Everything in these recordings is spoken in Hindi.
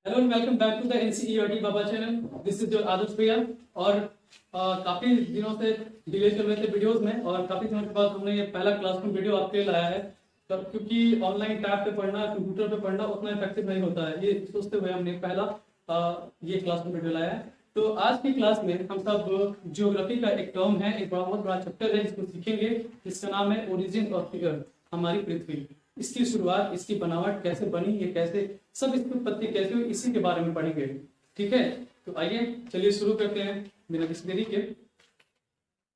Hello and welcome back to the NCERT Baba channel. This is your Adarsh bhaiya. और काफी दिनों से डिले चल रहे थे वीडियोस में, और काफी दिनों के बाद हमने ये पहला क्लासरूम वीडियो आपके लिए लाया है। तो क्योंकि ऑनलाइन टैब पे पढ़ना, कंप्यूटर पे पढ़ना उतना इफेक्टिव नहीं होता है, ये सोचते हुए हमने पहला ये क्लासरूम वीडियो लाया है। तो आज की क्लास में हम सब ज्योग्राफी का एक टर्म है, एक बहुत बड़ा चैप्टर है जिसको सीखेंगे, जिसका नाम है ओरिजिन ऑफ द अर्थ, हमारी पृथ्वी। इसकी शुरुआत, इसकी बनावट कैसे बनी, ये कैसे सब, इसकी उत्पत्ति कैसे हुई, इसी के बारे में पढ़ेंगे। ठीक है, तो आइए चलिए शुरू करते हैं बिना किसी देरी के।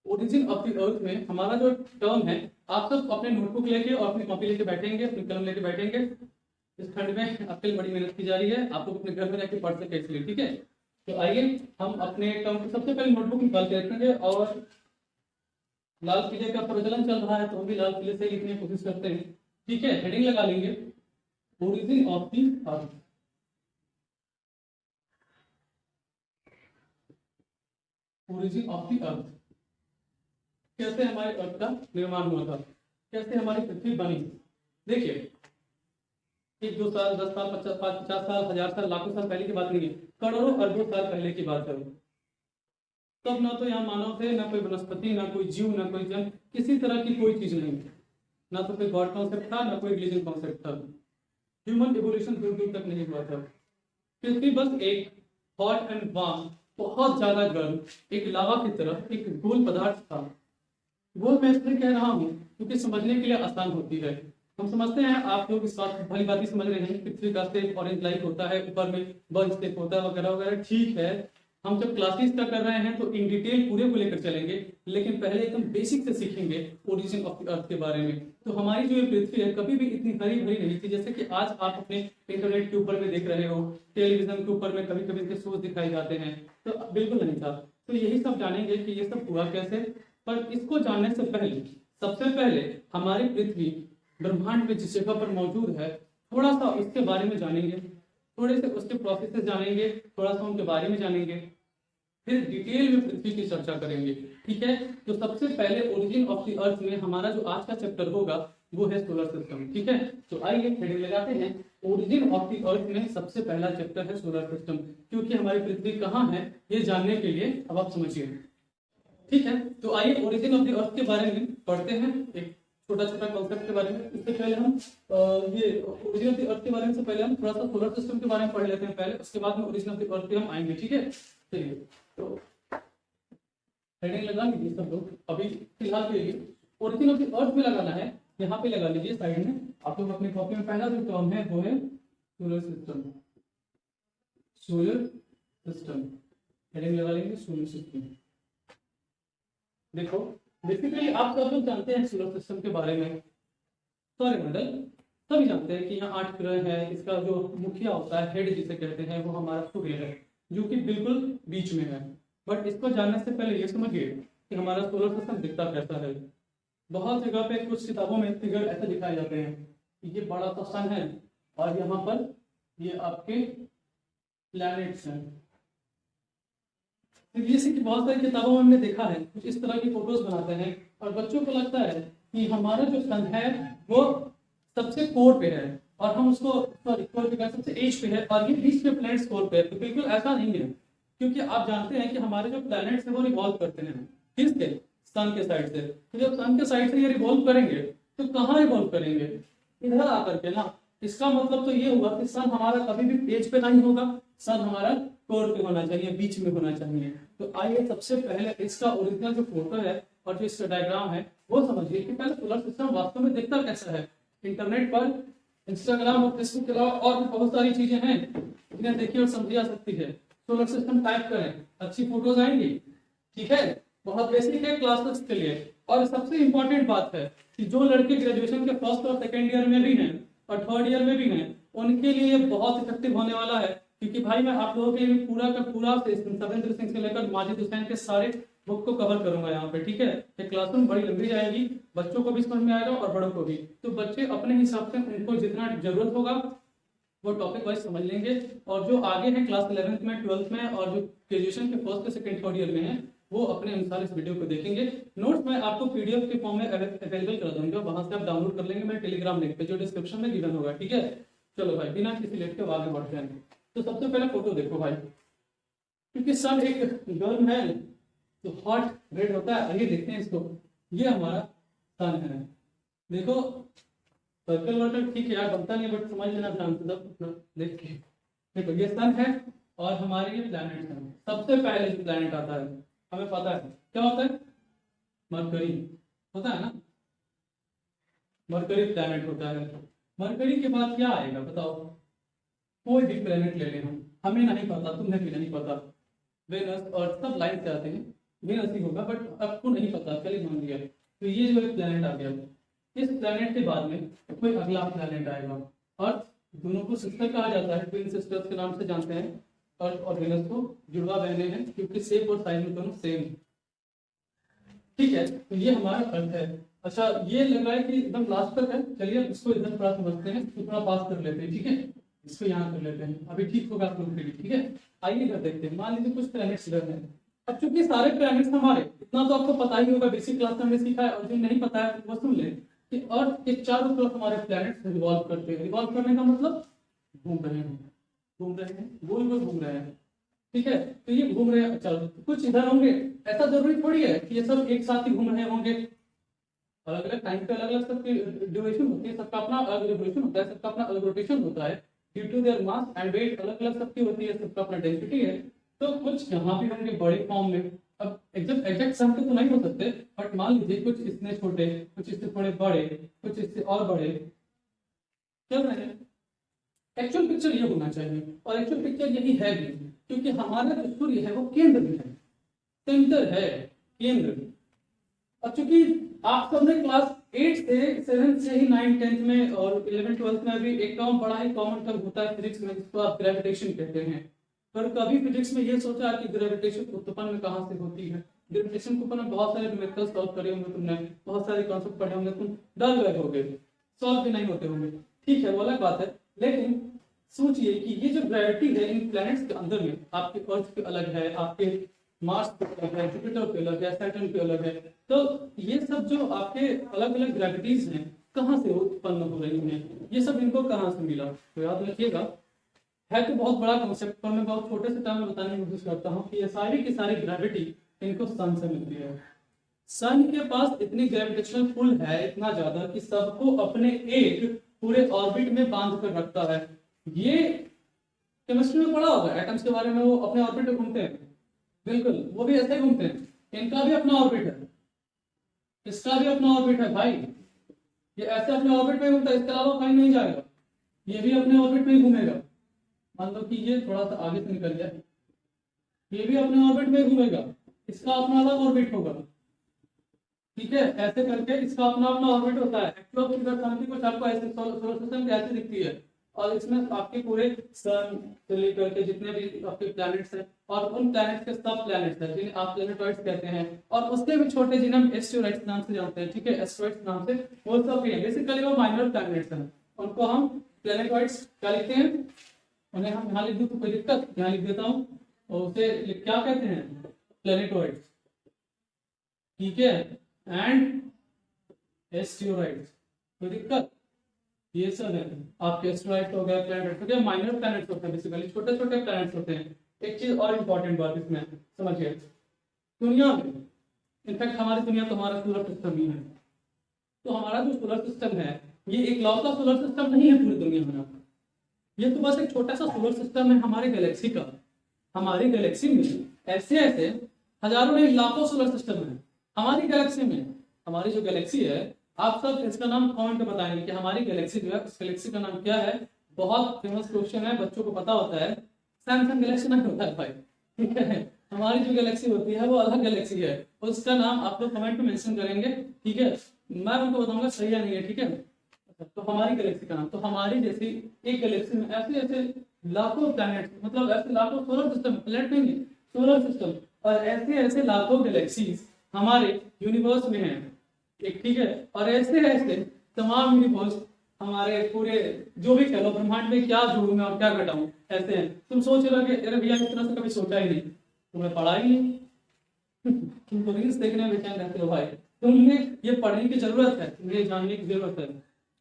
ओरिजिन ऑफ द अर्थ में हमारा जो टर्म है, आप सब अपने नोटबुक लेके और अपनी कॉपी लेके बैठेंगे, अपनी कलम लेके बैठेंगे। इस खंड में आपके लिए बड़ी मेहनत की जा रही है, आप लोग अपने घर में जाके पढ़ सके इसलिए। ठीक है, तो आइए हम अपने टर्म को सबसे पहले नोटबुक निकाल के रखेंगे। और लाल किले का प्रचलन चल रहा है तो हम भी लाल किले से लिखने की कोशिश करते हैं। ठीक है, हेडिंग लगा लेंगे origin of the earth. Origin of the earth, कैसे हमारे अर्थ का निर्माण हुआ था, कैसे हमारी पृथ्वी बनी। देखिए, 1 2 साल 10 साल 50 साल 1000 साल लाखों साल पहले की बात नहीं है, करोड़ों अरबों साल पहले की बात है। तब ना तो यहाँ मानव थे, ना कोई वनस्पति, ना कोई जीव, ना कोई जन, किसी तरह की कोई चीज नहीं थी। ना तो कोई गॉड कॉन्सेप्ट था, ना कोई रिलीजन कॉन्सेप्ट था। ह्यूमन इवोल्यूशन दूर दूर तक नहीं हुआ था। पृथ्वी बस एक हॉट एंड वार्म, बहुत ज्यादा गर्म, एक लावा की तरह एक गोल पदार्थ था। गोल मैं इसलिए कह रहा हूँ क्योंकि समझने के लिए आसान होती है। हम समझते हैं, आप लोग इस बात भली बात समझ रहे हैं, पृथ्वी का शेप ऑरेंज लाइट होता है, ऊपर में बर्ड शेप होता है वगैरह वगैरह। ठीक है, हम जब क्लासेस का कर रहे हैं तो इन डिटेल पूरे को लेकर चलेंगे, लेकिन पहले एकदम बेसिक से सीखेंगे ओरिजिन ऑफ द अर्थ के बारे में। तो हमारी जो ये पृथ्वी है कभी भी इतनी हरी भरी नहीं थी जैसे कि आज आप अपने इंटरनेट के ऊपर में देख रहे हो, टेलीविजन के ऊपर में कभी कभी इनके शोज दिखाई जाते हैं, तो बिल्कुल नहीं था। तो यही सब जानेंगे कि ये सब हुआ कैसे। पर इसको जानने से पहले, सबसे पहले हमारी पृथ्वी ब्रह्मांड में जिस जगह पर मौजूद है, थोड़ा सा उसके बारे में जानेंगे, थोड़े से उसके प्रोसेसेस जानेंगे, थोड़ा सा उनके बारे में जानेंगे, फिर डिटेल में पृथ्वी की चर्चा करेंगे। ठीक है, तो सबसे पहले ओरिजिन ऑफ द अर्थ में हमारा जो आज का चैप्टर होगा वो है सोलर सिस्टम। ठीक है, तो आइए हेडिंग लगाते हैं। ओरिजिन ऑफ द अर्थ में सबसे पहला चैप्टर है सोलर सिस्टम, क्योंकि हमारी पृथ्वी कहाँ है ये जानने के लिए अब आप समझिए। ठीक है, तो आइए ओरिजिन ऑफ द अर्थ के बारे में पढ़ते हैं, एक छोटा छोटा कॉन्सेप्ट के बारे में। इससे पहले हम ये ओरिजिन ऑफ द अर्थ के बारे में से पहले हम थोड़ा सा सोलर सिस्टम के बारे में पढ़ लेते हैं पहले, उसके बाद में ओरिजिन ऑफ द अर्थ पे हम आएंगे। ठीक है, चलिए तो हेडिंग लगा लीजिए सब लोग। अभी फिलहाल के लिए ओरिजिन ऑफ द अर्थ में लगाना है, यहाँ पे लगा लीजिए साइड में। आप लोग अपनी कॉपी में पहला जो टर्म है वो है solar system. Solar system heading लगा लेंगे, सोलर सिस्टम। देखो, बेसिकली आप सब लोग जानते हैं सोलर सिस्टम के बारे में, सौरमंडल सभी जानते हैं कि यहाँ 8 ग्रह है। इसका जो मुखिया होता है, हेड जिसे कहते हैं, वो हमारा सूर्य है, जो कि बिल्कुल बीच में है। बट इसको जानने से पहले ये समझिए कि हमारा सोलर सिस्टम दिखता कैसा है। बहुत जगह पे कुछ किताबों में फिगर ऐसे दिखाए जाते हैं कि ये बड़ा सा सन है और यहाँ पर ये आपके प्लैनेट्स हैं। जैसे कि बहुत सारी किताबों में हमने देखा है, कुछ इस तरह की फोटोज बनाते हैं और बच्चों को लगता है कि हमारा जो सन है वो सबसे कोर पे है और हम उसको कोर पे सबसे एज पे है और ये बीच में प्लैनेट्स कोर पे है। तो बिल्कुल ऐसा नहीं है, क्योंकि आप जानते हैं कि हमारे जो प्लैनेट्स हैं वो रिवॉल्व करते हैं किसके, सन के साइड से। तो जब सन के साइड से ये रिवॉल्व करेंगे तो कहाँ रिवॉल्व करेंगे, इधर आकर के ना। इसका मतलब तो ये हुआ कि सन हमारा कभी भी एज पे नहीं होगा, सन हमारा कोर पे होना चाहिए, बीच में होना चाहिए। तो आइए सबसे पहले इसका ओरिजिनल जो फोटो है और जो इसका डायग्राम है वो समझिए कि पहले सोलर सिस्टम वास्तव में दिखता कैसा है। इंटरनेट पर, इंस्टाग्राम और फेसबुक के अलावा और भी बहुत सारी चीजें हैं जिन्हें देखिए और समझी जा सकती है। सोलर सिस्टम टाइप करें, अच्छी फोटोज आएंगी। ठीक है, बहुत बेसिक है क्लासेस के लिए। और सबसे इंपॉर्टेंट बात है कि जो लड़के ग्रेजुएशन के फर्स्ट और सेकेंड ईयर में भी हैं और थर्ड ईयर में भी हैं, उनके लिए बहुत इफेक्टिव होने वाला है। क्योंकि भाई मैं आप लोगों के लिए पूरा का पूरा सविंद्र सिंह से लेकर माजिद हुसैन के सारे बुक को कवर करूंगा यहाँ पे। ठीक है, ये क्लासरूम बड़ी लंबी जाएगी, बच्चों को भी समझ में आएगा और बड़ों को भी। तो बच्चे अपने हिसाब से उनको जितना जरूरत होगा वो टॉपिक वाइज समझ लेंगे। और जो आगे है क्लास 11th में, 12th में और जो ग्रेजुएशन के फर्स्ट सेकंड थर्ड ईयर में है, वो अपने अनुसार इस वीडियो को देखेंगे। नोट्स मैं आपको पीडीएफ के फॉर्म में अवेलेबल कर दूंगा, वहां से आप डाउनलोड कर लेंगे मेरे टेलीग्राम लिंक पे जो डिस्क्रिप्शन में गिवन होगा। ठीक है, चलो भाई बिना किसी लेट के आगे बढ़ते हैं। तो सबसे पहले फोटो देखो भाई, क्योंकि सन एक गर्म है तो हॉट रेड होता है। आइए देखते हैं इसको। ये हमारा सन है। देखो सर्कल वर्कल ठीक है यार, बनता नहीं बट समझ लेना ध्यान से सब देख के। देखो ये सन है और हमारे ये प्लैनेट है। सबसे पहले जो प्लैनेट आता है हमें पता है क्या होता है, मरकरी होता है ना, मरकरी प्लैनेट होता है। मरकरी के बाद क्या आएगा बताओ, कोई भी प्लैनेट ले लें हम, हमें नहीं पता, तुम्हें भी नहीं पता। वेनस और सब लाइन से आते हैं, वेनस ही होगा बट आपको नहीं पता, चलिए मान लिया। तो ये जो एक प्लैनेट आ गया, इस प्लैनेट के बाद में कोई अगला प्लैनेट आएगा। अर्थ, दोनों को सिस्टर कहा जाता है, ट्विन सिस्टर्स के नाम से जानते हैं। अर्थ और वेनस को जुड़वा बहने हैं क्योंकि शेप और साइज में दोनों सेम। ठीक है, तो ये हमारा अर्थ है। अच्छा ये लग रहा है कि एकदम लास्ट तक है, चलिए इसको इधर थोड़ा समझते हैं, तो थोड़ा पास कर लेते हैं। ठीक है, इसको यहाँ कर लेते हैं, अभी ठीक होगा आप लोग के लिए। ठीक है, आइए इधर देखते हैं। मान लीजिए कुछ प्लैनेट्स इधर हैं। अब चूंकि सारे प्लैनेट्स हमारे, इतना तो आपको पता ही होगा, बेसिक क्लास में हमने सीखा है, और जो नहीं पता है वो सुन ले कि अर्थ के चारों तरफ हमारे प्लैनेट्स रिवॉल्व करते हैं। रिवॉल्व करने का मतलब घूम रहे हैं, घूम रहे हैं, गोल गोल घूम रहे हैं। ठीक है, तो ये घूम रहे हैं। चलो कुछ इधर होंगे, ऐसा जरूरी थोड़ी है कि ये सब एक साथ ही घूम रहे होंगे। अलग अलग टाइम पे अलग अलग सबकी ड्यूरेशन होती है, सबका अपना अलग ड्यूरेशन होता है, सबका अपना अलग रोटेशन होता है due to their mass and weight. अलग अलग सबकी होती है, सबका अपना डेंसिटी है। तो कुछ यहाँ भी होंगे बड़े फॉर्म में। अब एग्जैक्ट सम तो नहीं हो सकते, बट मान लीजिए कुछ इसने छोटे, कुछ इससे थोड़े बड़े, कुछ इससे और बड़े चल रहे हैं। एक्चुअल पिक्चर ये होना चाहिए, और एक्चुअल पिक्चर यही है भी, क्योंकि हमारा जो सूर्य है वो केंद्र में है, सेंटर है, केंद्र। अब चूंकि आप सबने क्लास 8 से 7 से ही 9 10th में और 11 12th में भी एक टर्म बड़ा ही कॉमन टर्म होता है फिजिक्स में, जिसको आप ग्रेविटेशन कहते हैं। पर कभी फिजिक्स में ये सोचा कि ग्रेविटेशन उत्पन्न कहाँ से होती है। ग्रेविटेशन को ऊपर बहुत सारे न्यूमेरिकल सॉल्व करे होंगे तुमने, बहुत सारे कॉन्सेप्ट पढ़े होंगे, तुम डर गए होंगे, सॉल्व भी नहीं होते होंगे। ठीक है, वो अलग बात है। लेकिन सोचिए कि ये जो ग्रेविटी है इन प्लैनेट्स के अंदर में, आपके अर्थ पे अलग है, आपके मार्स पे अलग है, जुपिटर पे अलग है, सैटर्न पे अलग है। तो ये सब जो आपके अलग अलग ग्रेविटीज हैं कहाँ से उत्पन्न हो रही हैं, ये सब इनको कहाँ से मिला। तो याद रखिएगा, है तो बहुत बड़ा कॉन्सेप्ट, पर मैं बहुत छोटे से टर्म में बताने की कोशिश करता हूँ कि ये सारी की सारी ग्रेविटी इनको सन से मिलती है। सन के पास इतनी ग्रेविटेशनल पुल है, इतना ज्यादा कि सबको अपने एक पूरे ऑर्बिट में बांध कर रखता है। ये केमिस्ट्री में पढ़ा होगा एटम्स के बारे में, वो अपने ऑर्बिट में घूमते हैं, बिल्कुल वो भी ऐसे ही घूमते हैं। इनका भी अपना ऑर्बिट है, इसका भी अपना ऑर्बिट है भाई। ये ऐसे अपने ऑर्बिट में घूमता है, इसके अलावा कहीं नहीं जाएगा। ये भी अपने ऑर्बिट में ही घूमेगा। मान लो कि ये थोड़ा सा आगे से निकल गया, ये भी अपने ऑर्बिट में घूमेगा, इसका अपना अलग ऑर्बिट होगा। ठीक है, ऐसे करके इसका अपना अपना ऑर्बिट होता है। एक्चुअल फिगर समथिंग कुछ आपको ऐसे सोलर सिस्टम कैसे दिखती है, और इसमें आपके पूरे सन से लेकर के जितने भी आपके प्लैनेट्स हैं, और उन प्लैनेट्स के सब प्लैनेट्स हैं जिन्हें आप प्लैनेटॉइड्स कहते हैं, और उससे भी छोटे जिन्हें हम एस्टेरॉइड्स नाम से जानते हैं। ठीक है, एस्टेरॉइड्स नाम से, वो सब भी हैं, बेसिकली वो माइनर प्लैनेट्स हैं, उनको हम प्लैनेटॉइड्स क्या लिखते हैं। उन्हें हम यहाँ लिख दूँ तो कोई दिक्कत, यहाँ लिख देता हूँ, और उसे क्या कहते हैं, प्लैनेटॉइड्स। ठीक है, एंड एस्टेरॉइड्स, कोई दिक्कत। ये सब है आपके एस्टेरॉइड हो गए, प्लैनेट हो गए, माइनर प्लैनेट्स होते हैं, बेसिकली छोटे छोटे प्लैनेट्स होते हैं। एक चीज और इम्पोर्टेंट बात इसमें समझिए, दुनिया में, इनफैक्ट हमारी दुनिया तो हमारा सोलर सिस्टम ही है। तो हमारा जो सोलर सिस्टम है ये एक लौता सोलर सिस्टम नहीं है पूरी दुनिया में, ये तो बस एक छोटा सा सोलर सिस्टम है हमारे गैलेक्सी का। हमारी गैलेक्सी में ऐसे ऐसे हजारों नहीं लाखों सोलर सिस्टम है हमारी गैलेक्सी में। हमारी जो गैलेक्सी है, आप सब इसका नाम कमेंट में बताएंगे कि हमारी गैलेक्सी जो है उस गैलेक्सी का नाम क्या है। बहुत फेमस क्वेश्चन है, बच्चों को पता होता है, सैमसंग गैलेक्सी नहीं होता है भाई। ठीक है, हमारी जो गैलेक्सी होती है वो अलग गैलेक्सी है, उसका नाम आप लोग कमेंट में मेंशन करेंगे। ठीक है, मैं उनको बताऊंगा सही है नहीं है। ठीक है, तो हमारी गैलेक्सी का नाम, तो हमारी जैसी एक गैलेक्सी में ऐसे ऐसे लाखों प्लैनेट, मतलब ऐसे लाखों सोलर सिस्टम, प्लैनेट नहीं सोलर सिस्टम, और ऐसे ऐसे लाखों गैलेक्सीज हमारे यूनिवर्स में हैं। एक ठीक है, और ऐसे ऐसे तमाम यूनिवर्स हमारे पूरे जो भी कह लो ब्रह्मांड में क्या जोड़ू मैं और क्या घटाऊं, ऐसे हैं। तुम सोच रहे हो कि अरे भैया इस तरह से कभी सोचा ही नहीं, तुम्हें पढ़ा ही नहीं। तुम तो रील्स देखने में बेचैन रहते हो भाई, तुम्हें ये पढ़ने की जरूरत है, तुम्हें जानने की जरूरत है।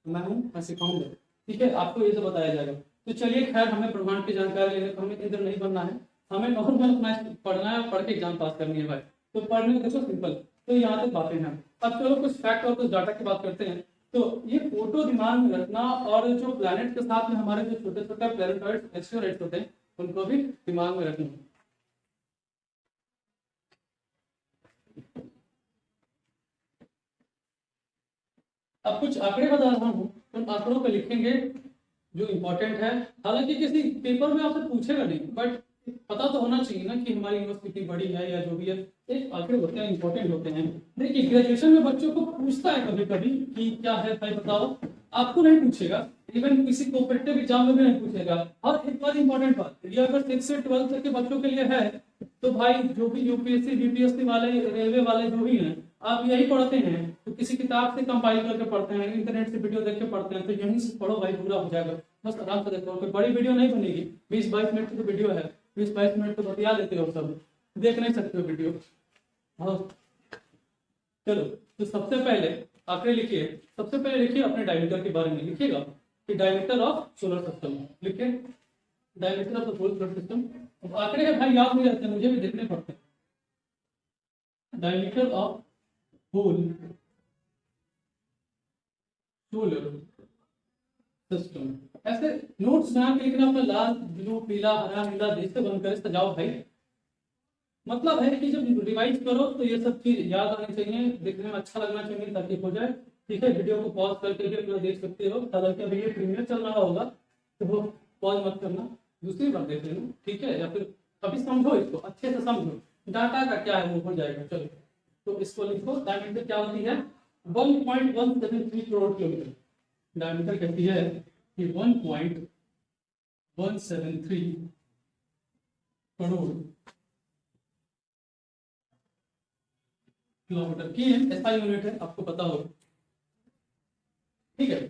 मैं हूँ, मैं सिखाऊंगा। ठीक है, आपको ये सब बताया जाएगा। तो चलिए खैर, हमें ब्रह्मांड की जानकारी लेने को हमें इधर नहीं बनना है, हमें नॉर्मल अपना पढ़ना है, पढ़ के एग्जाम पास करनी है भाई। तो पढ़ने में देखो सिंपल, तो यहाँ तक बातें हैं। अब चलो कुछ फैक्ट और कुछ डाटा की बात करते हैं। तो ये फोटो दिमाग में रखना, और जो प्लैनेट के साथ में हमारे जो छोटे छोटे प्लैनेटॉइड्स एक्सोरेट्स होते हैं उनको भी दिमाग में रखना। अब कुछ आंकड़े बता रहा हूँ, उन आंकड़ों को लिखेंगे जो इम्पोर्टेंट है। हालांकि किसी पेपर में आपसे पूछेगा नहीं, बट पता तो होना चाहिए ना कि हमारी यूनिवर्सिटी कितनी बड़ी है या जो भी है। एक आंकड़े होते हैं, इंपॉर्टेंट होते हैं। देखिए ग्रेजुएशन में बच्चों को पूछता है कभी कभी कि क्या है भाई बताओ, आपको नहीं पूछेगा, इवन किसी कोऑपरेटिव एग्जाम में भी नहीं पूछेगा। और एक बात इंपॉर्टेंट बात, ये अगर 6 से 12 तक के बच्चों के लिए है, तो भाई जो भी यूपीएससी बीपीएससी वाले, रेलवे वाले जो भी हैं, आप यही पढ़ते हैं तो किसी किताब से कंपाइल करके पढ़ते हैं, इंटरनेट से वीडियो देख के पढ़ते हैं, तो यहीं से पढ़ो भाई, पूरा हो जाएगा। बस आराम से देखो, कोई बड़ी वीडियो नहीं बनेगी, 20-22 मिनट की तो वीडियो है, 20-22 मिनट तो बतिया लेते हो, सब देख नहीं सकते हो वीडियो। हाँ चलो, तो सबसे पहले आंकड़े लिखिए, सबसे पहले लिखिए अपने डायमीटर के बारे में, लिखिएगा कि डायमीटर ऑफ सोलर सिस्टम, लिखिए diameter of the solar system. अब आंकड़े हैं भाई, याद नहीं रहते, मुझे भी देखने पड़ते हैं। Diameter of whole solar system, ऐसे नोट्स बना के लिखना अपना, लाल ब्लू पीला हरा नीला देश से बनकर सजाओ भाई। मतलब है कि जब रिवाइज करो तो ये सब चीज याद आनी चाहिए, देखने में अच्छा लगना चाहिए ताकि हो जाए। ठीक है, वीडियो को पॉज करके भी अपना देख सकते हो, हालांकि अभी ये प्रीमियर चल रहा होगा तो वो पॉज मत करना, दूसरी बार देख लेना, ठीक है। या फिर अभी समझो, इसको अच्छे से समझो, डाटा का क्या है वो हो जाएगा। चलो, तो इसको लिखो, डायमीटर क्या होती है, 1.173 करोड़ किलोमीटर। डायमीटर कहती है कि 1.173 करोड़ किलोमीटर की ऐसा यूनिट है, आपको पता होगा। ठीक है,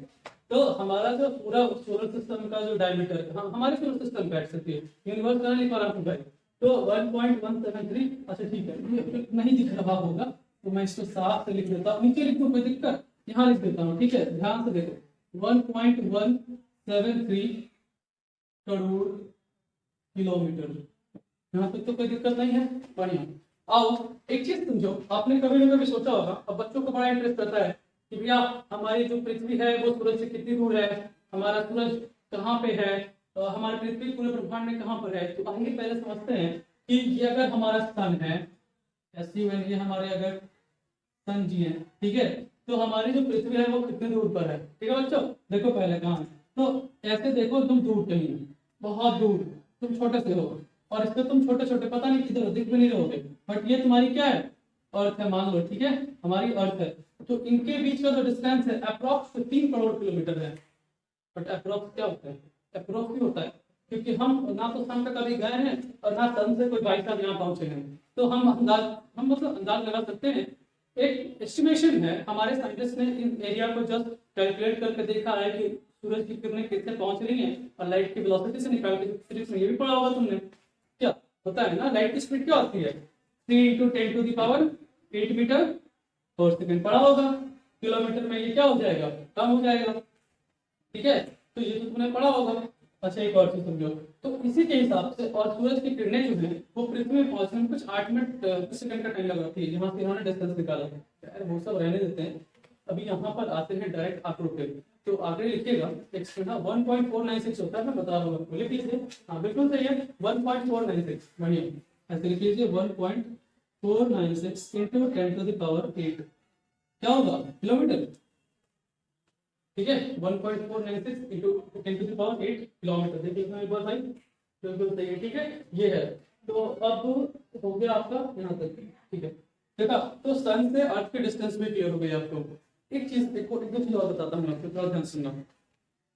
तो हमारा जो पूरा सोलर सिस्टम का जो डायमीटर है, हमारे सोलर सिस्टम का एक्चुअली यूनिवर्स का लिखा रहा हूँ भाई, तो 1.173। अच्छा ठीक है, ये नहीं दिख रहा होगा तो मैं इसको साफ से लिख देता हूँ, नीचे लिख दूँ कोई दिक्कत, यहाँ लिख देता हूँ। ठीक है, ध्यान से देखो, 1.173 करोड़ किलोमीटर, यहाँ तक तो कोई दिक्कत नहीं है, बढ़िया। आओ एक चीज समझो, आपने कभी ना कभी सोचा होगा, अब बच्चों को बड़ा इंटरेस्ट रहता है कि भैया हमारी जो पृथ्वी है वो सूरज से कितनी दूर है, हमारा सूरज कहाँ पे है, हमारी पृथ्वी पूरे ब्रह्मांड में कहाँ पर है। तो आइए पहले समझते हैं कि ये अगर हमारा सन है, ये हमारे अगर सन जी है, ठीक है, तो हमारी जो पृथ्वी है वो कितने दूर पर है। ठीक है बच्चों, देखो पहले कहाँ, तो ऐसे देखो, तुम दूर कहीं, बहुत दूर, तुम छोटे से हो, और इसमें तुम छोटे छोटे पता नहीं किधर दिख भी नहीं रहोगे, बट ये तुम्हारी क्या है, अर्थ है मान लो। ठीक है, हमारी अर्थ है, तो इनके बीच का जो डिस्टेंस है अप्रोक्स 3 करोड़ किलोमीटर है। बट अप्रोक्स क्या होता है, अप्रोक्स भी होता है, क्योंकि हम ना तो सन तक कभी गए हैं और ना सन से कोई बाई साहब यहाँ पहुंचे हैं, तो हम मतलब अंदाज लगा सकते हैं। एक एस्टिमेशन है, हमारे साइंटिस्ट ने इन एरिया को जस्ट कैलकुलेट करके देखा है कि सूरज की किरणें कितने पहुंच रही हैं, और लाइट की वेलोसिटी से निकाल के, फिजिक्स में ये भी पढ़ा होगा तुमने, क्या होता है ना, लाइट की स्पीड क्या होती है, 3 × 10⁸ मीटर पर सेकंड पढ़ा होगा, किलोमीटर में ये क्या हो जाएगा, कम हो जाएगा। ठीक है, तो ये तो तुमने पढ़ा होगा। अच्छा एक और चीज समझो, तो इसी के हिसाब से, और सूरज की किरणें जो है वो पृथ्वी में पहुंचने में कुछ 8 मिनट कुछ सेकंड का टाइम लगाती है, जहाँ से इन्होंने डिस्टेंस निकाला है। वो सब रहने देते हैं, अभी यहाँ पर आते हैं डायरेक्ट आंकड़ों पे। तो आगे लिखिएगा, एक 1.496 होता है, मैं बता रहा हूँ आपको, लिख लीजिए। हाँ बिल्कुल सही है, 1.496, बढ़िया, ऐसे लिख लीजिए, 1.496 × 10⁸ क्या होगा, किलोमीटर। ठीक है, 1.496 × 10⁸ किलोमीटर, देखिए एक बार भाई, बिल्कुल सही है। ठीक है, ये है, तो अब हो गया आपका यहाँ तक। ठीक है, देखा, तो सन से अर्थ की डिस्टेंस भी क्लियर हो गई आपको। एक चीज, एक दो चीज और बताता हूँ आपको, थोड़ा ध्यान सुनना।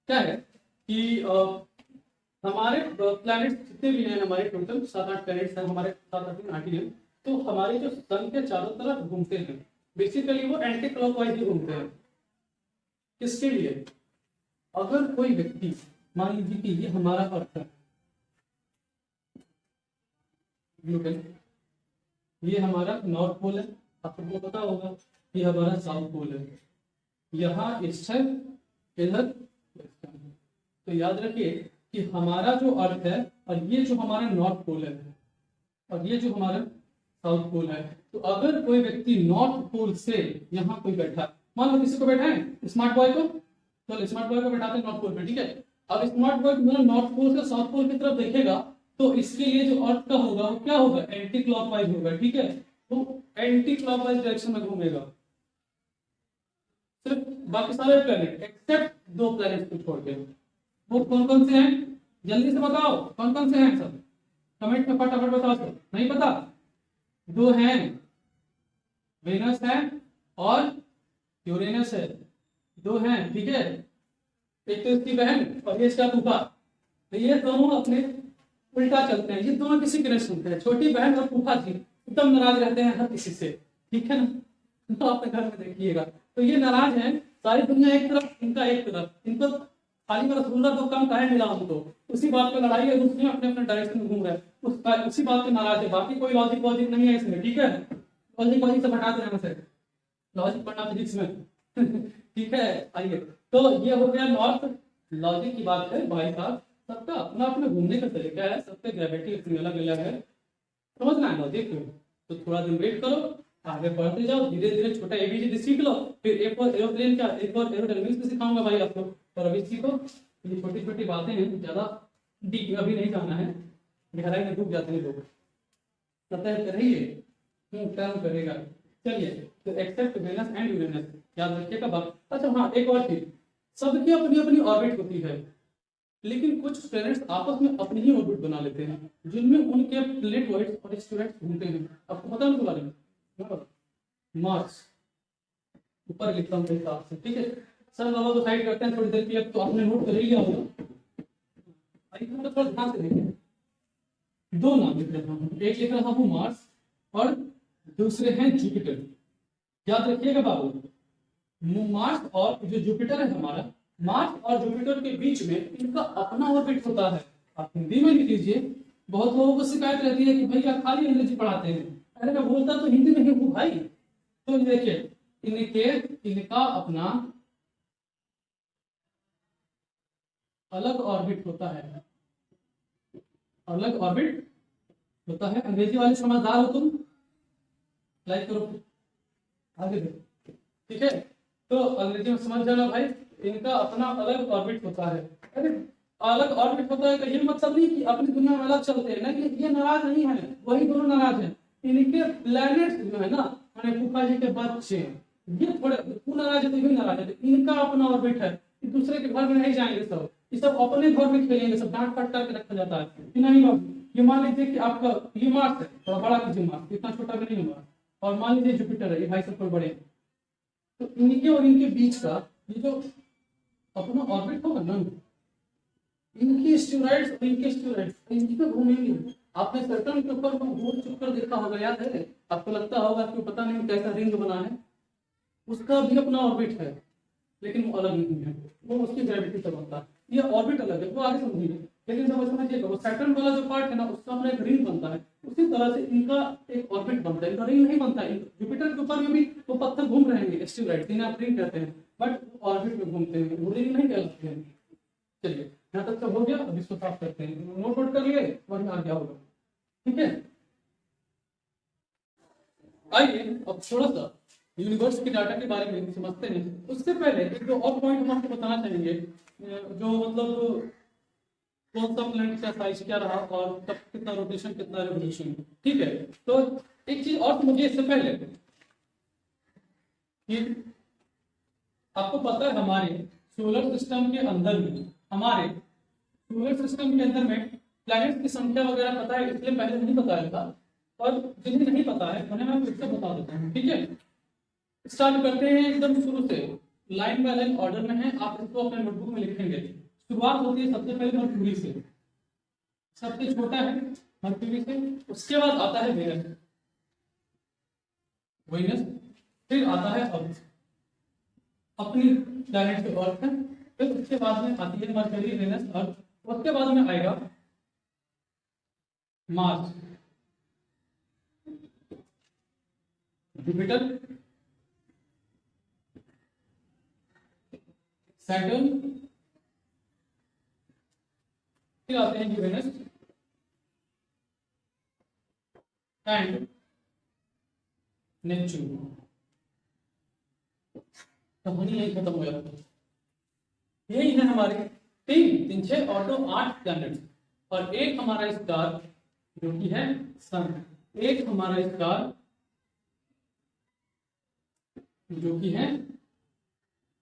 क्या है कि हमारे प्लैनेट जितने भी हैं, हमारे टोटल 7-8 प्लैनेट्स हैं, हमारे 7-8 हैं, तो हमारे जो सन के चारों तरफ घूमते हैं, बेसिकली वो एंटी क्लॉकवाइज ही घूमते हैं। किसके लिए, अगर कोई व्यक्ति, मान लीजिए कि ये हमारा अर्थ है, ये हमारा नॉर्थ पोल है, आपको पता होगा, ये हमारा साउथ पोल है, यहाँ ईस्ट है, इधर वेस्ट है। तो याद रखिए कि हमारा जो अर्थ है और ये जो हमारा नॉर्थ पोल है और ये जो हमारा साउथ पोल है, तो अगर कोई व्यक्ति नॉर्थ पोल से यहाँ कोई बैठा, मान लो किसी को बैठा है स्मार्ट बॉय को, चलो स्मार्ट बॉय को बैठाते हैं नॉर्थ पोल पे, ठीक है। अब स्मार्ट बॉय मतलब नॉर्थ पोल से साउथ पोल की तरफ देखेगा तो इसके लिए जो अर्थ का होगा वो क्या होगा, एंटी क्लॉकवाइज होगा, ठीक है। तो एंटी क्लॉकवाइज डायरेक्शन में घूमेगा सिर्फ, बाकी सारे प्लेनेट एक्सेप्ट 2 प्लेनेट को छोड़ के। वो कौन कौन से हैं, जल्दी से बताओ कौन कौन से हैं सब, कमेंट में फटाफट बताओ सब, नहीं पता? 2 हैं, वेनस है और यूरेनस है, 2 हैं, ठीक है। एक तो इसकी बहन और ये इसका फूफा, तो ये दोनों अपने उल्टा चलते हैं, ये दोनों किसी की नहीं सुनते हैं। छोटी बहन और फूफा जी एकदम नाराज रहते हैं हर किसी से, ठीक है ना। तो अपने घर में देखिएगा, तो ये नाराज हैं, सारी दुनिया एक तरफ इनका एक तरफ, इनको खाली में रसगुल्ला तो कम काहे मिला हमको, उसी बात पे लड़ाई है, दूसरे अपने अपने डायरेक्शन में घूम रहे हैं, उसी बात पे नाराज है। बाकी कोई लॉजिक वॉजिक नहीं है इसमें, ठीक है। लॉजिक वॉजिक से हटा देना से, लॉजिक पढ़ना फिजिक्स में ठीक है। आइए, तो ये हो गया नॉर्थ। लॉजिक की बात है भाई साहब, सबका अपना अपना घूमने का तरीका है, सबके ग्रेविटी अलग अलग है, समझना है लॉजिक। तो थोड़ा दिन वेट करो, आगे बढ़ते जाओ, धीरे धीरे छोटा एबीसीडी सीख लो, फिर एक और एरोप्लेन का, एक और एरोडायनामिक्स भी सिखाऊंगा भाई आपको। और अभी सीखो, ये छोटी छोटी बातें हैं, ज्यादा डीप अभी नहीं जाना है, गहराई में डूब जाते हैं लोग, सतह पे रहिए, टर्न करेगा। चलिए, तो एक्सेप्ट वेनस एंड यूरेनस याद रखिएगा बात। अच्छा हाँ, एक और चीज, सबकी अपनी अपनी ऑर्बिट होती है, लेकिन कुछ प्लैनेट्स आपस में अपनी ही ऑर्बिट बना लेते हैं, जिनमें उनके प्लेटॉइड्स और एस्टेरॉइड्स घूमते हैं। आपको पता है उनके बारे में? मार्स ऊपर लिखता हूँ हिसाब से, ठीक है। सर बाबा को साइड करते हैं थोड़ी देर के लिए, तो आपने नोट कर ही लिया होगा, तो थोड़ा ध्यान से देखिए। 2 नाम लिख रहा हूँ, एक लिख रहा हूँ मार्स और दूसरे हैं जुपिटर। याद रखिएगा बाबू, मार्स और जो जुपिटर है हमारा, मार्स और जुपिटर के बीच में इनका अपना ऑर्बिट होता है। आप हिंदी में लिख लीजिए। बहुत लोगों को शिकायत रहती है कि भैया खाली अंग्रेजी पढ़ाते हैं, अरे मैं बोलता तो हिंदी में ही हूँ भाई। तो देखिए, इनका अपना अलग ऑर्बिट होता है, अलग ऑर्बिट होता है। अंग्रेजी वाले समझदार हो तुम, लाइक करो, आगे देखो, ठीक है। तो अंग्रेजी में समझ जाना भाई, इनका अपना अलग ऑर्बिट होता है। अरे अलग ऑर्बिट होता है का ये मतलब नहीं कि अपनी दुनिया में अलग चलते हैं, नहीं, ये नाराज नहीं है, वही दोनों नाराज हैं। इनके प्लैनेट्स जो है ना, हमारे फूफा जी के बच्चे, ये थोड़े तू नाराज है तो भी नाराज है, इनका अपना ऑर्बिट है, दूसरे के घर में नहीं जाएंगे सब, ये सब अपने घर में खेलेंगे, सब डांट पाट करके रखा जाता है कि नहीं बाबू। ये मान लीजिए कि आपका ये मार्स है, थोड़ा बड़ा कीजिए मार्स, इतना छोटा भी नहीं होगा, और मान लीजिए जुपिटर है, ये भाई सब थोड़े बड़े, तो इनके और इनके बीच का ये जो अपना ऑर्बिट होगा ना, इनकी स्टेरॉइड्स और इनके स्टेरॉइड्स इनकी पे घूमेंगे। आपने सैटर्न के ऊपर गोल चक्कर देखा होगा, याद है? आपको लगता होगा कि पता नहीं कैसा रिंग बना है, उसका भी अपना ऑर्बिट है, लेकिन वो अलग नहीं है, वो उसकी ग्रेविटी से बनता है। ये ऑर्बिट अलग है, वो आगे समझिए, लेकिन जब समझिएगा वो सैटर्न वाला जो पार्ट है ना, उसका अपना एक रिंग बनता है, उसी तरह से इनका एक ऑर्बिट बनता है, इनका रिंग नहीं बनता है। जुपिटर के ऊपर में भी वो पत्थर घूम रहे हैं, एस्टेरॉइड, इन्हें आप रिंग कहते हैं, बट ऑर्बिट में घूमते हैं, वो रिंग नहीं कहलाते हैं। चलिए, यहाँ तक तो हो गया, अब इसको साफ करते हैं, नोट कर लिए, वही आ गया होगा, ठीक है। आइए अब थोड़ा सा यूनिवर्स की डाटा के बारे में समझते हैं। उससे पहले एक दो और पॉइंट हम आपको बताना चाहेंगे, जो मतलब कौन सा प्लैनेट का साइज क्या रहा और कब कितना रोटेशन कितना रेवोल्यूशन, ठीक है। तो एक चीज और मुझे इससे पहले कि आपको पता है हमारे सोलर सिस्टम के अंदर में, हमारे सोलर सिस्टम के अंदर में प्लैनेट्स की संख्या वगैरह पता है, इसलिए पहले नहीं बताया था, और जिन्हें नहीं पता है उन्हें मैं फिर से बता देता हूँ, ठीक है। स्टार्ट करते हैं एकदम शुरू से, लाइन बाय लाइन ऑर्डर में है, आप इसको अपने नोटबुक में लिखेंगे। शुरुआत होती है सबसे पहले मर्क्यूरी से, सबसे छोटा है मर्क्यूरी से, उसके बाद आता है वेनस, वेनस, फिर आता है अर्थ, अपनी प्लैनेट से अर्थ है, फिर उसके बाद में आती है मर्क्यूरी, वेनस, अर्थ, उसके बाद में आएगा मार्स, जुपिटर, सैटर्न, फिर आते हैं यूरेनस एंड नेपच्यून। कहानी यही खत्म हो जाती है। यही है हमारे 3 6 और 2 8 प्लैनेट्स, और एक हमारा स्टार जो कि है सन, एक हमारा स्टार जो कि है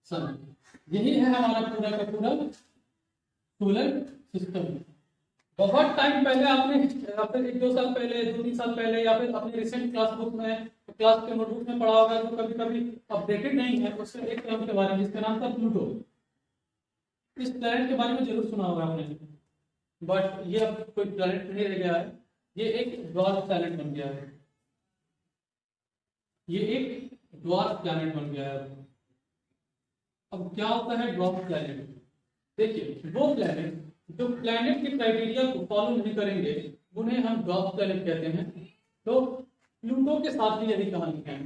सन। यही है हमारा पूरा का पूरा सोलर सिस्टम। बहुत टाइम पहले आपने, या फिर 1-2 साल पहले, 2-3 साल पहले, या फिर अपने रिसेंट क्लास बुक में, क्लास के नोटबुक में पढ़ा होगा, जो कभी कभी अपडेटेड नहीं है, उससे एक प्लैनेट के बारे में जिसका नाम था प्लूटो। इस प्लैनेट के बारे में जरूर सुना होगा आपने, बट ये अब कोई प्लैनेट नहीं रह गया है, ये एक ड्वार्फ प्लैनेट बन गया है। ये एक ड्वार्फ प्लैनेट बन गया है। अब क्या होता है ड्वार्फ प्लैनेट? देखिए, वो प्लैनेट जो प्लैनेट के क्राइटेरिया को फॉलो नहीं करेंगे उन्हें हम ड्वार्फ प्लैनेट कहते हैं। तो प्लूटो के साथ भी यही कहानी है।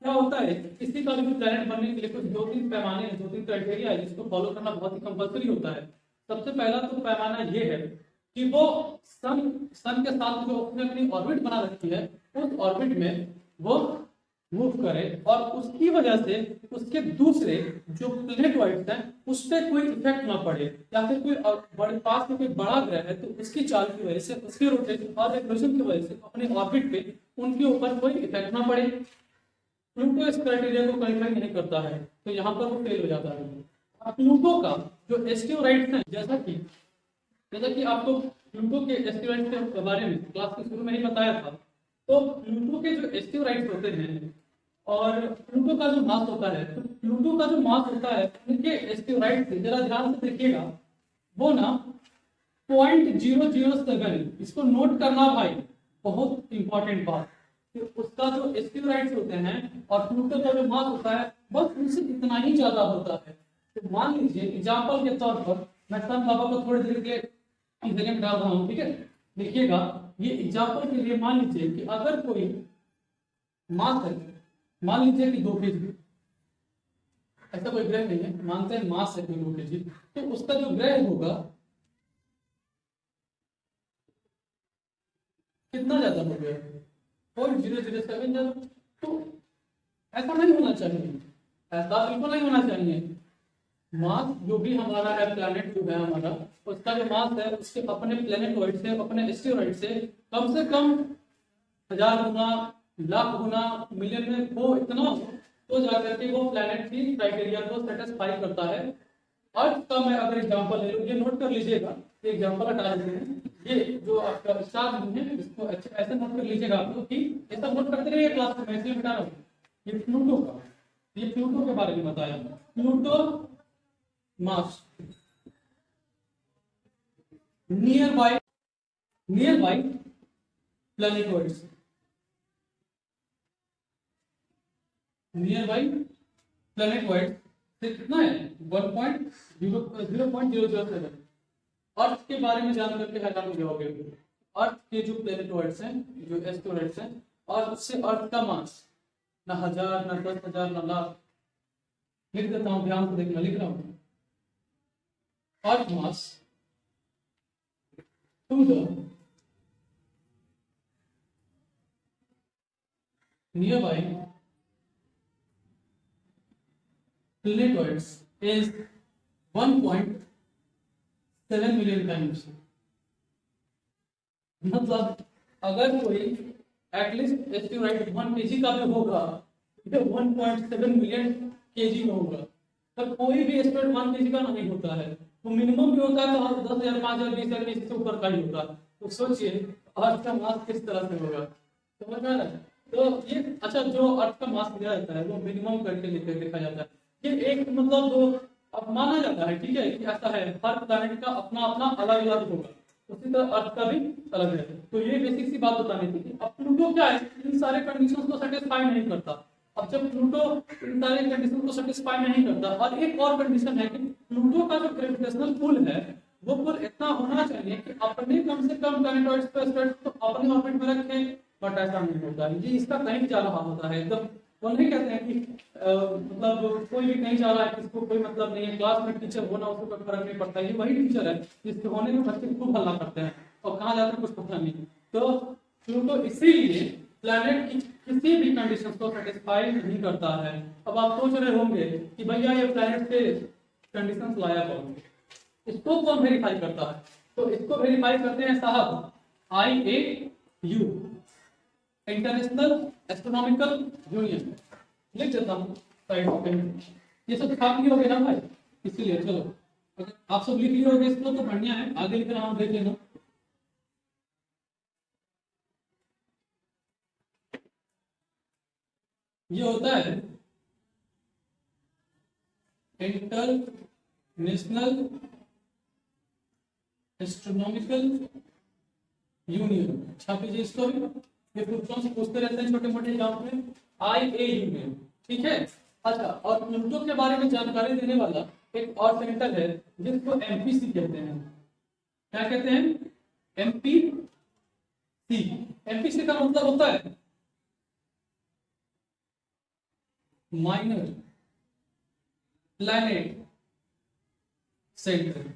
क्या होता है, किसी का भी प्लैनेट बनने के लिए कुछ 2-3 पैमाने हैं, 2-3 क्राइटेरिया है जिसको फॉलो करना बहुत ही कंपल्सरी होता है। सबसे पहला तो पैमाना ये है कि वो सन के साथ जो उसने अपनी ऑर्बिट बना रखी है, उस ऑर्बिट में वो मूव करे, और उसकी वजह से उसके दूसरे जो प्लैनेटॉइड्स हैं उस पर कोई इफेक्ट ना पड़े, या फिर कोई बड़े पास में कोई बड़ा ग्रह है तो उसकी चाल की वजह से, उसके रोटेशन और रेवोल्यूशन की वजह से अपने ऑर्बिट पे उनके ऊपर कोई इफेक्ट ना पड़े। प्लूटो इस क्राइटेरिया को क्वालिफाई नहीं करता है, तो यहाँ पर वो फेल हो जाता है। अब प्लूटो का जो एस्टेरॉइड्स हैं, जैसा कि आपको प्लूटो के एस्टेरॉइड्स के बारे में क्लास के शुरू में ही बताया था, तो प्लूटो के जो एस्टेरॉइड्स होते हैं और प्लूटो का जो मास होता है, तो प्लूटो का जो मास होता है उनके एस्टेरॉइड से जरा ध्यान से देखिएगा, वो ना 0.007, इसको नोट करना भाई, बहुत इंपॉर्टेंट बात। तो उसका जो एस्टेरॉइड्स होते हैं और प्लूटो का जो मास होता है बस उनसे इतना ही ज्यादा होता है। तो मान लीजिए एग्जाम्पल के तौर पर मैं सन बाबा को थोड़ी देर के लिए में डाल रहा हूँ, ठीक है, देखिएगा। ये एग्जाम्पल के लिए मान लीजिए कि अगर कोई मास है, मान लीजिए कि 2 kg, ऐसा कोई ग्रह नहीं है, मानते हैं मास है कोई 2 kg, तो उसका जो ग्रह होगा कितना ज्यादा हो गया, 0.007 ज्यादा। तो ऐसा नहीं होना चाहिए, ऐसा बिल्कुल नहीं होना चाहिए। मास जो भी हमारा है, प्लैनेट जो है हमारा, उसका जो मास है उसके अपने प्लैनेटॉइड से, अपने एस्टेरॉइड से कम 1000 गुना, लाख गुना, मिलियन में वो इतना हो तो जाकर के वो प्लैनेट की क्राइटेरिया को सेटिस्फाई करता है। अर्थ का मैं अगर एग्जांपल ले लूं, ये नोट कर लीजिएगा, ये एग्जांपल हटा देते हैं। ये जो आपका स्टार नहीं है, इसको ऐसे नोट कर लीजिएगा आप लोग, कि ये सब नोट करते रहिए क्लास में, मैं इसलिए बता रहा हूँ। ये प्लूटो के बारे में बताया। Pluto mass nearby planetoids, nearby planetoids से कितना है 0.007। अर्थ के बारे में जान करके हैरान हो जाओगे। अर्थ के जो प्लैनेटॉइड्स हैं, जो एस्टेरॉइड्स हैं, और उससे अर्थ का मास ना 1000, ना 10,000, ना लाख। लिख देता हूं, ध्यान से देखना, लिख रहा हूं। Earth mass to the nearby planetoids is 1.7 million times. मतलब अगर कोई एटलीस्ट एस्टेरॉइड 1 kg का भी होगा तो 1.7 मिलियन kg में होगा। तो कोई भी एस्टेरॉइड 1 kg का नहीं होता है, तो मिनिमम भी होता है तो 10,000, 5,000, 20,000 इससे ऊपर का ही होगा। तो सोचिए अर्थ का मास किस तरह से होगा, समझ में आ रहा है? तो ये अच्छा, जो अर्थ का मास दिया जाता है वो मिनिमम करके लिखा जाता है। ये एक मतलब जो अब माना जाता है, ठीक है, कि ऐसा है, हर प्लैनेट का अपना अपना अलग अलग होगा, उसी तरह अर्थ का भी अलग है। तो ये बेसिक सी बात बतानी थी। अब प्लूटो क्या है, इन सारे कंडीशंस को सेटिस्फाई नहीं करता। अब जब प्लूटो इन सारे कंडीशन को सेटिस्फाई नहीं करता, और एक और कंडीशन है कि प्लूटो का जो ग्रेविटेशनल पुल है वो पुल इतना होना चाहिए कि अपने कम से कम प्लैनेटॉइड्स को अपने ऑर्बिट में रखे, बट ऐसा नहीं होता है। ये इसका कहीं जा रहा होता है, एकदम वो नहीं कहते हैं कि मतलब कोई भी कहीं जा रहा है, किसको कोई मतलब नहीं है, क्लास में टीचर होना उसको कोई फर्क नहीं पड़ता, ये वही टीचर है जिसके होने में बच्चे खूब हल्ला करते हैं और कहाँ जाते हैं कुछ पता नहीं। तो प्लूटो इसीलिए प्लैनेट की किसी भी कंडीशन को सेटिस्फाई नहीं करता है। अब आप सोच रहे होंगे कि भैया ये प्लैनेट के कंडीशंस लाया कौन, इसको कौन वेरीफाई करता है? तो इसको वेरीफाई करते हैं साहब IAU, इंटरनेशनल एस्ट्रोनॉमिकल यूनियन। लिख देता हूँ साइड पे, ये सब छाप लिए होगे ना भाई, इसीलिए चलो अगर आप सब लिख लिए होगे इसको तो बढ़िया है, आगे लिख रहा हूँ देख लेना। ये होता है इंटरनेशनल एस्ट्रोनॉमिकल यूनियन, छाप लीजिए इसको भी, ये क्वेश्चन से पूछते रहते हैं छोटे मोटे एग्जाम में, IAU में, ठीक है। अच्छा, और प्लूटो के बारे में जानकारी देने वाला एक और सेंटर है जिसको MPC कहते हैं। क्या कहते हैं? MPC। MPC का मतलब होता है माइनर प्लैनेट सेंटर,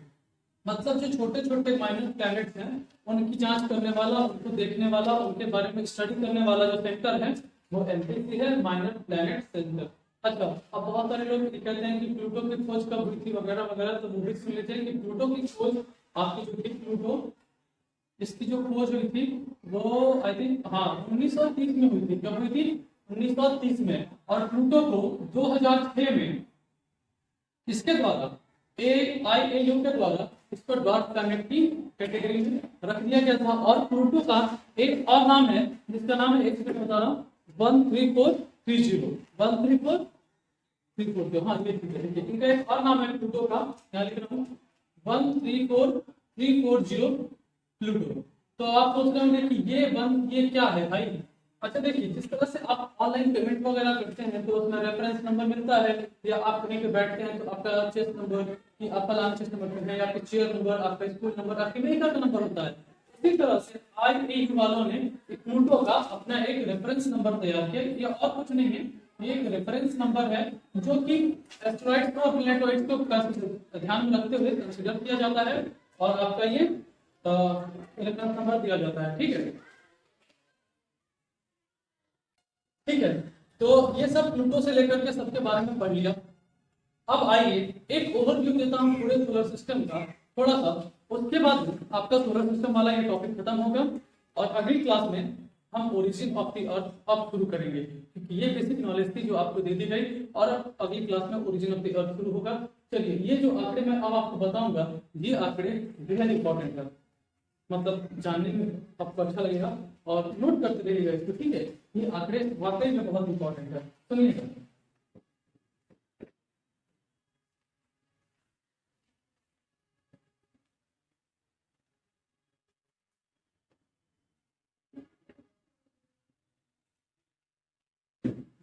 मतलब जो छोटे छोटे माइनर प्लैनेट्स हैं उनकी जांच करने वाला, उनको देखने वाला, उनके बारे में स्टडी करने वाला जो सेंटर है वो MPC है, माइनर प्लैनेट सेंटर। अच्छा, अब बहुत सारे लोग कहते हैं कि प्लूटो की खोज कब हुई थी वगैरह वगैरह, तो वो भी सुन लेते हैं कि प्लूटो की खोज आपकी जो थी, प्लूटो इसकी जो खोज हुई थी वो आई थिंक हाँ 1930 में हुई थी। कब हुई थी? 1930 में। और प्लूटो को 2006 में इसके द्वारा IAU के द्वारा इसको डॉट प्लैनेट की कैटेगरी में रख दिया गया था। और प्लूटो का एक और नाम है जिसका नाम है, एक सेकंड बता रहा हूँ, 13430 13434, हाँ ये ठीक है। इनका एक और नाम है प्लूटो का, यहाँ लिख रहा हूँ 13430 प्लूटो। तो आप सोच रहे होंगे कि ये क्या है भाई? अच्छा देखिए, जिस तरह से आप ऑनलाइन पेमेंट वगैरह करते हैं तो उसमें रेफरेंस नंबर मिलता है, या आप कहीं पे बैठते हैं तो आपका चेस्ट नंबर कि आपका लाइन चेस्ट नंबर है, या आपके चेयर नंबर, आपका स्कूल नंबर, आपके मेडिकल का नंबर होता है। इसी तरह से IAU वालों ने प्लूटो का अपना एक रेफरेंस नंबर तैयार किया। ये और कुछ नहीं है, ये एक रेफरेंस नंबर है जो कि एस्टेरॉइड्स को और प्लैनेटॉइड्स को ध्यान में रखते हुए कंसीडर किया जाता है, और आपका ये रेफरेंस नंबर दिया जाता है, ठीक है। ठीक है, तो ये सब प्लूटो से लेकर के सबके बारे में पढ़ लिया। अब आइए एक ओवरव्यू देता हूँ पूरे सोलर सिस्टम का थोड़ा सा, उसके बाद आपका सोलर सिस्टम वाला ये टॉपिक खत्म होगा और अगली क्लास में हम ओरिजिन ऑफ द अर्थ अब शुरू करेंगे, क्योंकि ये बेसिक नॉलेज थी जो आपको दे दी गई, और अगली क्लास में ओरिजिन ऑफ द अर्थ शुरू होगा। चलिए, ये जो आंकड़े मैं अब आपको बताऊंगा, ये आंकड़े बेहद इंपॉर्टेंट है, मतलब जानने में आपको अच्छा लगेगा और नोट करते रहिएगा इसको, ठीक है। ये आंकड़े वाकई में बहुत इंपॉर्टेंट है, सुनिएगा।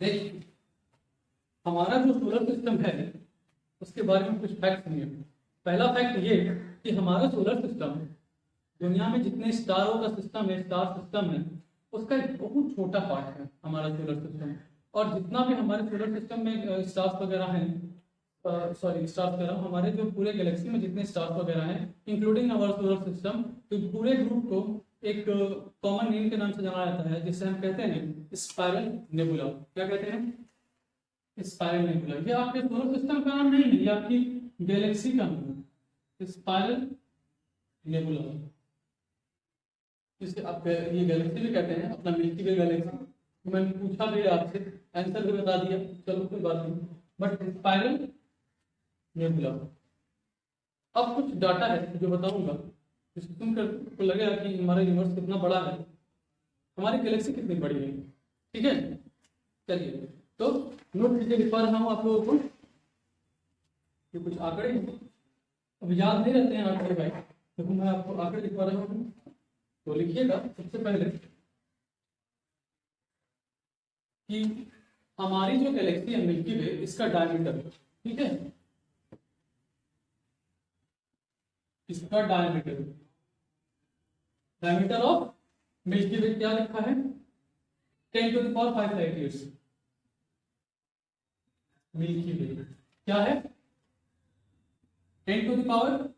देखिए, हमारा जो सोलर सिस्टम है उसके बारे में कुछ फैक्ट सुनिए। पहला फैक्ट ये कि हमारा सोलर सिस्टम दुनिया में जितने स्टारों का सिस्टम है, स्टार सिस्टम है, उसका एक बहुत छोटा पार्ट है हमारा सोलर सिस्टम। और जितना भी हमारे सोलर सिस्टम में स्टार्स वगैरह हैं, सॉरी स्टार्स वगैरह, हमारे जो पूरे गैलेक्सी में जितने स्टार्स वगैरह हैं इंक्लूडिंग आवर सोलर सिस्टम, तो पूरे ग्रुप को एक कॉमन नेम के नाम से जाना जाता है, जिसे हम कहते हैं स्पाइरल नेबुला। क्या कहते हैं? Spiral nebula. ये आपके सोलर सिस्टम का नाम नहीं है, ये आपकी गैलेक्सी का नाम है, स्पाइरल नेबुला। जिसे आप ये गैलेक्सी भी कहते हैं, अपना मिल्की वे गैलेक्सी। तो मैंने पूछा भी आपसे, आंसर भी बता दिया, चलो कोई बात नहीं, बट स्पाइरल नेबुला। अब कुछ डाटा है जो बताऊंगा, जिसको सुनकर को लगेगा कि हमारा यूनिवर्स कितना बड़ा है, हमारी गैलेक्सी कितनी बड़ी है, ठीक है। चलिए, तो नोट कीजिए, लिखवा रहा हूँ आप लोगों को ये कुछ आंकड़े हैं। अब याद नहीं रहते हैं आंकड़े भाई, तो मैं आपको आंकड़े लिखवा रहा हूँ, तो लिखिएगा सबसे पहले कि हमारी जो गैलेक्सी है मिल्की वे, इसका डायमीटर, ठीक है, इसका डायमीटर, डायमीटर ऑफ मिल्की वे क्या लिखा है? 10⁵ लाइट ईयर्स। मिल्की वे क्या है? 10⁵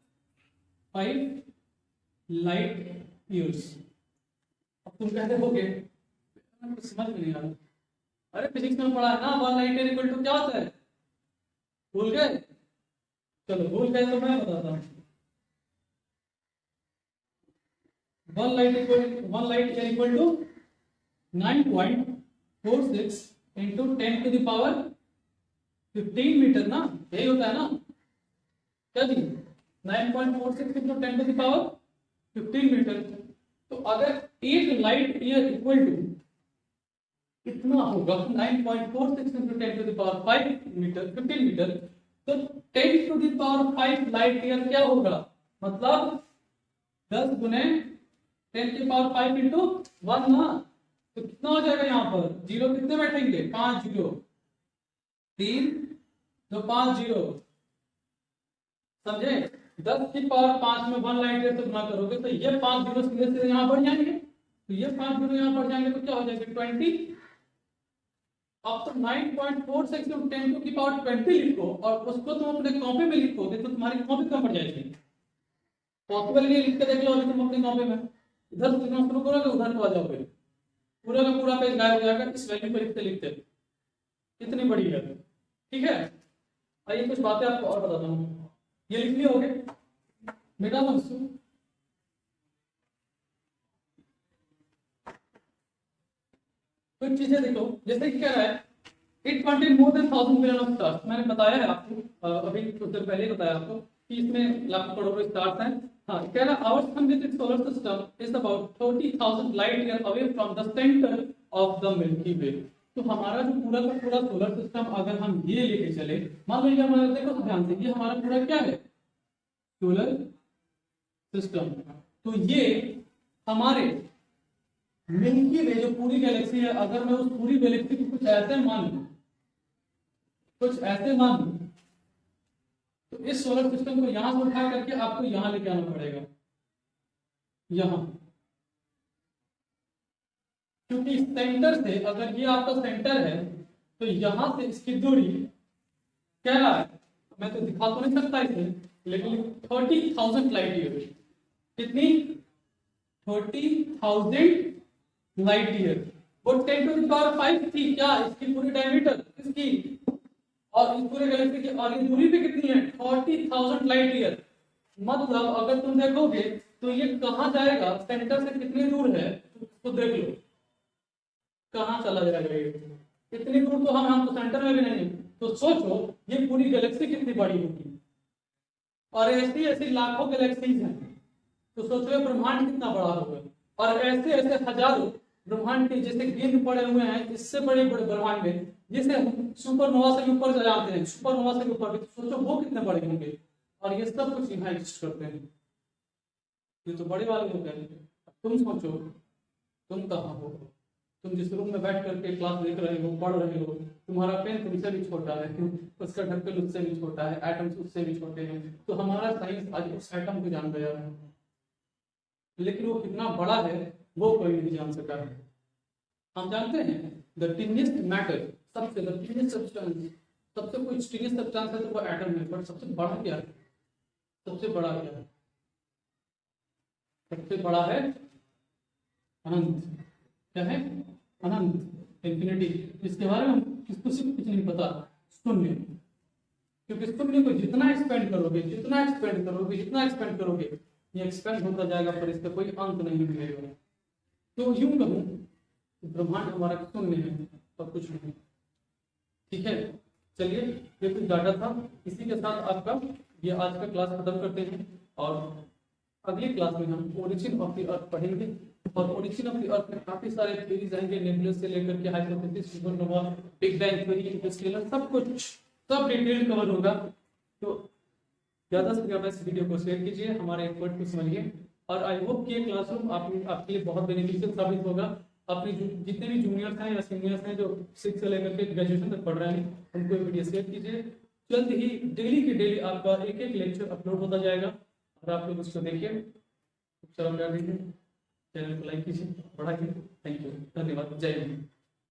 लाइट ईयर्स। अब तुम कहते होगे समझ में नहीं आ रहा, अरे फिजिक्स में पढ़ा है ना, 1 लाइट ईयर इक्वल टू क्या होता है, भूल गए? चलो भूल गए तो मैं बताता हूँ। 1 light year equal to 9.46 into 10⁻15 metre ना, यही होता है ना क्या जी? 9.46 इंटू 10⁻15 मीटर। तो अगर एक लाइट ईयर इक्वल टू कितना होगा, 9.46 इंटू 10⁵ मीटर 15 मीटर, तो 10⁵ लाइट ईयर क्या होगा, मतलब 10 गुने 10⁵ इंटू 1 ना, तो कितना हो जाएगा यहाँ पर, जीरो कितने बैठेंगे, 5 जीरो, 3 2 5 जीरो, समझे? 10⁵ में 1 लाइट ईयर से गुना करोगे तो ये 5 जीरो सीधे सीधे यहाँ बढ़ जाएंगे, तो ये 5 जीरो यहाँ बढ़ जाएंगे तो क्या हो जाएगा 20। अब तो 9.46 तुम 10⁻20 लिखो और उसको तुम अपने कॉपी में लिखोगे तो तुम्हारी कॉपी कम पड़ जाएगी। पॉसिबल नहीं, लिख के देख लो अभी तुम अपनी कॉपी में, इधर से लिखना शुरू करोगे उधर को आ जाओगे, पूरा का पूरा पेज गायब हो जाएगा इस वैल्यू को लिखते लिखते, कितनी बड़ी है। ठीक है, आइए कुछ बातें आपको और बताता हूँ, ये लिख लिए होगे बेटा मंसू, कुछ चीजें देखो, जैसे कि क्या रहा है, it contain more than 1000 million of stars. मैंने बताया है आपको, अभी कुछ देर पहले बताया आपको कि इसमें लाखों करोड़ों स्टार्स हैं। हाँ, कह रहा है our sun with its solar system is about 30,000 light year away from the centre of the Milky Way. तो हमारा जो पूरा का पूरा सोलर सिस्टम अगर हम ये लेके चले, मान लीजिए हमारा, देखो ध्यान से, ये हमारा पूरा क्या है, सोलर सिस्टम, तो ये हमारे मिल्की वे जो पूरी गैलेक्सी है, अगर मैं उस पूरी गैलेक्सी को कुछ ऐसे मान लूं, तो इस सोलर सिस्टम को यहां से उठा करके आपको यहां लेके आना पड़ेगा, यहां, क्योंकि सेंटर से, अगर ये आपका सेंटर है तो यहां से इसकी दूरी क्या है, मैं तो दिखा तो नहीं सकता इसे, लेकिन 30,000 लाइट ईयर, कितनी, 30,000 लाइट ईयर। वो 10⁵ थी क्या इसकी पूरी डायमीटर इसकी, और इस पूरे गैलेक्सी की, और ये दूरी भी कितनी है, 40,000 लाइट ईयर। मतलब अगर तुम देखोगे तो ये कहां जाएगा, सेंटर से कितनी दूर है तो देख लो कहां चला जाएगा, ये इतनी दूर तो हम तो सेंटर में भी नहीं है। तो सोचो ये पूरी गैलेक्सी कितनी बड़ी होगी, और ऐसी ऐसी लाखों गैलेक्सीज हैं, तो सोचो ब्रह्मांड कितना बड़ा होगा, और ऐसे ऐसे हजारों ब्रह्मांड के जैसे गेंद पड़े हुए हैं, इससे बड़े बड़े ब्रह्मांड में, जिसे सुपरनोवा से ऊपर जाते हैं, सुपरनोवा से ऊपर, तो सोचो वो कितने बड़े होंगे, और ये सब कुछ यहाँ एग्जिस्ट करते हैं, ये तो बड़े वाले लोग हैं। तुम सोचो तुम कहाँ हो, तुम जिस रूम में बैठ करके क्लास देख रहे हो, पढ़ रहे हो, तुम्हारा पेन तुमसे भी छोटा है, उसका ढक्कन उससे भी छोटा है, एटम्स उससे भी छोटे हैं, तो हमारा साइंस आज उस एटम को जान गया है, लेकिन वो कितना बड़ा है वो कोई नहीं जान सका है। हम जानते हैं द टिनिएस्ट मैटर, सबसे द टिनिएस्ट सब्सटेंस, सबसे कोई टिनिएस्ट सब्सटेंस है तो वो एटम है, बट सबसे बड़ा क्या है, सबसे बड़ा क्या है, सबसे बड़ा है अनंत। क्या है, अनंत, इंफिनिटी। इसके बारे में किसको सिर्फ कुछ नहीं पता, शून्य, क्योंकि शून्य को जितना एक्सपेंड करोगे, जितना एक्सपेंड करोगे, जितना एक्सपेंड करोगे, ये एक्सपेंड होता जाएगा, पर इसका कोई अंत नहीं मिलेगा। तो यूं कहूं ब्रह्मांड हमारा शून्य है और कुछ नहीं। ठीक है, चलिए ये कुछ डाटा था, इसी के साथ आपका ये आज का क्लास खत्म करते हैं, और अगली क्लास में हम ओरिजिन ऑफ द अर्थ पढ़ेंगे, और ओरिजिन ऑफ द अर्थ में काफी सारे थ्योरीज आएंगे, नेबुलस से लेकर के hypothesis, supernova, big bang theory, Interstellar, सब कुछ, सब डिटेल कवर होगा। तो ज्यादा से ज्यादा इस वीडियो को शेयर कीजिए, हमारे एक्सपर्ट को समझिए, और आई होप कि ये क्लासरूम आपके लिए बहुत बेनिफिशियल साबित होगा। अपने जितने भी जूनियर्स हैं या सीनियर्स हैं जो 6 से लेकर के ग्रेजुएशन तक पढ़ रहे हैं, उनको ये वीडियो शेयर कीजिए। जल्द ही डेली के डेली आपका एक एक लेक्चर अपलोड होता जाएगा, और आप लोग उसको देखिए, चैनल को लाइक कीजिए, बढ़ाइए। थैंक यू, धन्यवाद, जय हिंद।